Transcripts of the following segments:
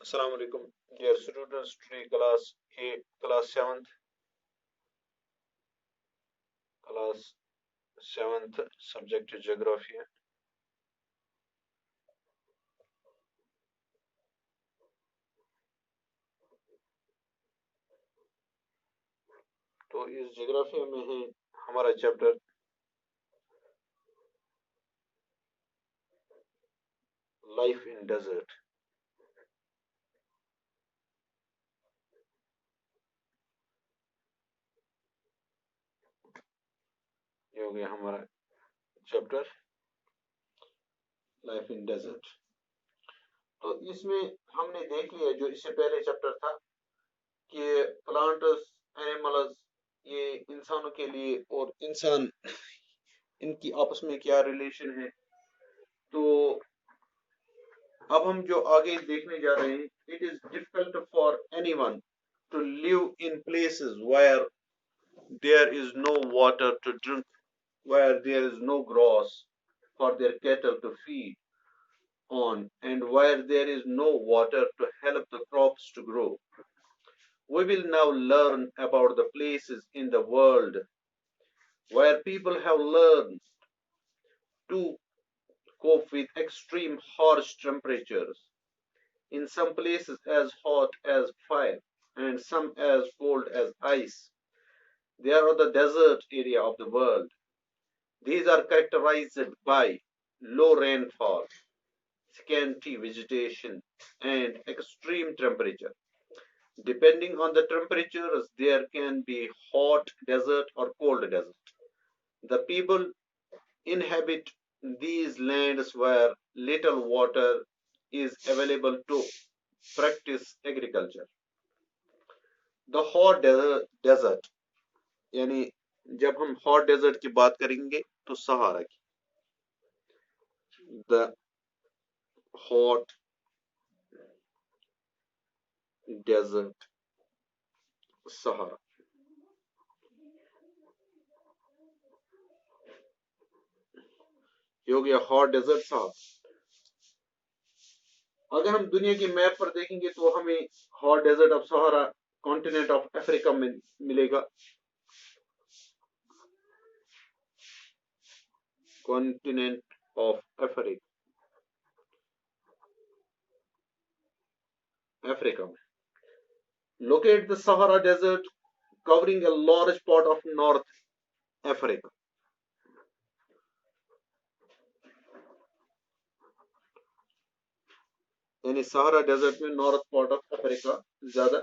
Assalamu alaikum, dear students. Today class 8, class 7th subject is geography है। तो इस geography में है हमारा चैप्टर लाइफ इन डेजर्ट। ये हो गया हमारा चैप्टर लाइफ इन डेजर्ट। तो इसमें हमने देख लिया जो इससे पहले चैप्टर था कि प्लांट्स, एनिमल्स, ये इंसानों के लिए और इंसान इनकी आपस में क्या रिलेशन है। तो अब हम जो आगे देखने जा रहे हैं, it is difficult for anyone to live in places where there is no water to drink, where there is no grass for their cattle to feed on, and where there is no water to help the crops to grow. We will now learn about the places in the world where people have learned to cope with extreme harsh temperatures, in some places as hot as fire and some as cold as ice. They are the desert area of the world. These are characterized by low rainfall, scanty vegetation, and extreme temperature. Depending on the temperatures, there can be hot desert or cold desert. The people inhabit these lands where little water is available to practice agriculture. The hot desert, यानी जब हम hot desert की बात करेंगे तो सहारा की, the hot desert Sahara. ये हो गया हॉट डेजर्ट सहारा। अगर हम दुनिया की मैप पर देखेंगे तो हमें hot desert of Sahara continent of Africa में मिलेगा। कॉन्टिनेंट ऑफ अफ्रीका में locate the Sahara Desert covering a large part of North Africa. यानी सहारा डेजर्ट में नॉर्थ पार्ट ऑफ अफ्रीका ज्यादा।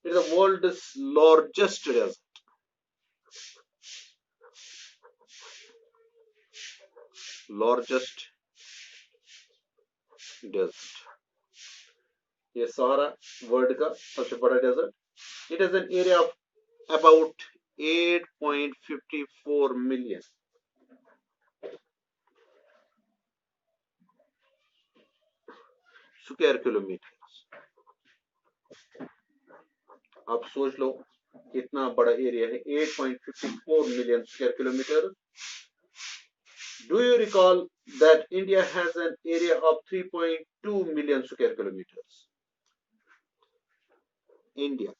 It is the world's largest desert. Largest desert, ये Sahara world का सबसे बड़ा डेजर्ट। It is an area of about 8.54 million square kilometre. आप सोच लो कितना बड़ा एरिया है, 8.54 million square kilometre. Do you recall that India has an area of 3.2 million square kilometers? India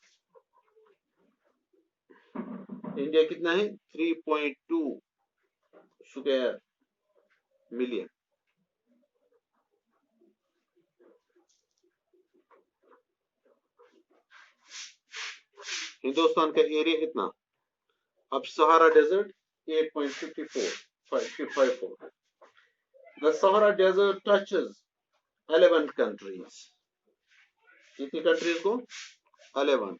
कितना है? 3.2 स्क्वायर मिलियन। हिंदुस्तान का एरिया इतना। अब Sahara desert 8.54. The Sahara Desert touches 11 countries. कितनी कंट्रीज को? 11।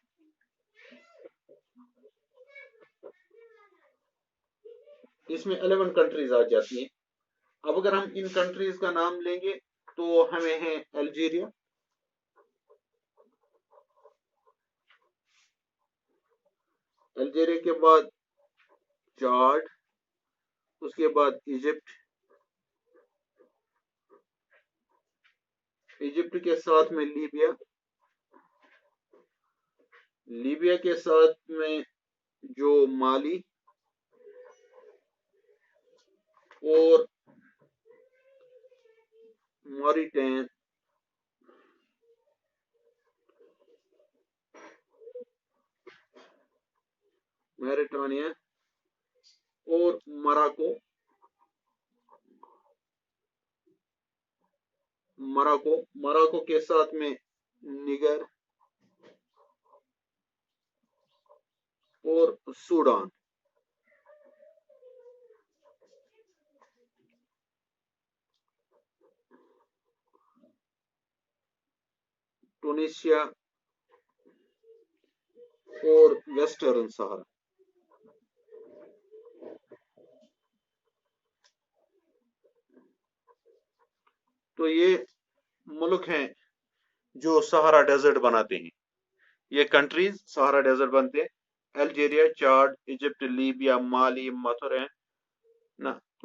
इसमें 11 कंट्रीज आ जाती हैं। अब अगर हम इन कंट्रीज का नाम लेंगे तो हमें है अल्जीरिया, अल्जीरिया के बाद चाड, उसके बाद इजिप्ट, इजिप्ट के साथ में लीबिया, लीबिया के साथ में जो माली और मॉरिटैन, मैरिटानिया और मोरक्को के साथ में निगर और सूडान। टूनिशिया और वेस्टर्न सहारा। तो ये मुल्क हैं जो सहारा डेजर्ट बनाते हैं, ये कंट्रीज सहारा डेजर्ट बनते हैं। Algeria, Chad, Egypt, Libya, Mali, Mathura,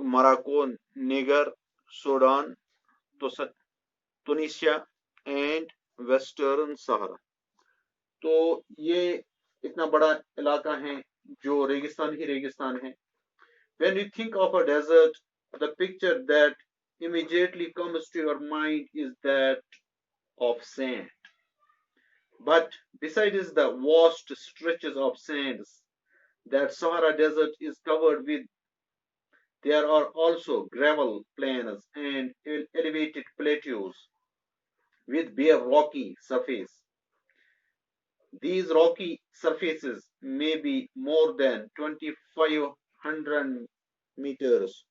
Morocco, Niger, Sudan, Tunisia and Western Sahara. तो ये इतना बड़ा इलाका है जो रेगिस्तान ही रेगिस्तान है। When you think of a desert, the picture that immediately comes to your mind is that of sand. But besides the vast stretches of sands that Sahara Desert is covered with, there are also gravel plains and elevated plateaus with bare rocky surface. These rocky surfaces may be more than 2,500 meters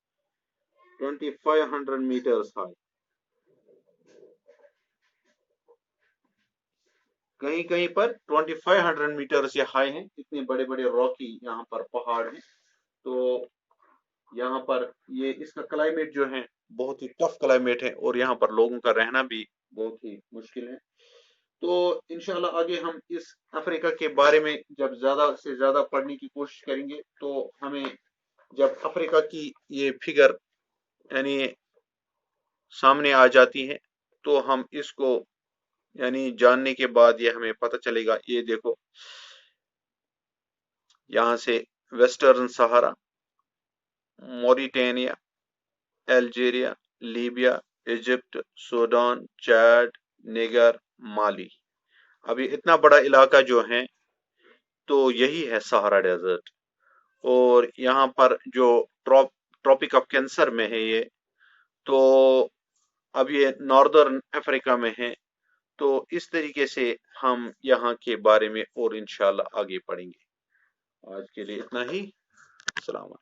high. कहीं कहीं पर 2500 metre से high हैं। इतने बड़े बड़े Rocky यहाँ पर पहाड़ हैं। तो यहाँ पर ये इसका क्लाइमेट जो है बहुत ही टफ क्लाइमेट है और यहाँ पर लोगों का रहना भी बहुत ही मुश्किल है। तो इंशाल्लाह आगे हम इस अफ्रीका के बारे में जब ज्यादा से ज्यादा पढ़ने की कोशिश करेंगे, तो हमें जब अफ्रीका की ये फिगर यानी सामने आ जाती है तो हम इसको यानी जानने के बाद ये हमें पता चलेगा। ये देखो यहाँ से Western Sahara, Mauritania, Algeria, Libya, Egypt, Sudan, Chad, Niger, Mali. अभी इतना बड़ा इलाका जो है तो यही है सहारा डेजर्ट। और यहाँ पर जो ट्रॉपिक ऑफ कैंसर में है ये, तो अब ये नॉर्दर्न अफ्रीका में है। तो इस तरीके से हम यहाँ के बारे में और इंशाल्लाह आगे पढ़ेंगे। आज के लिए इतना ही। सलाम।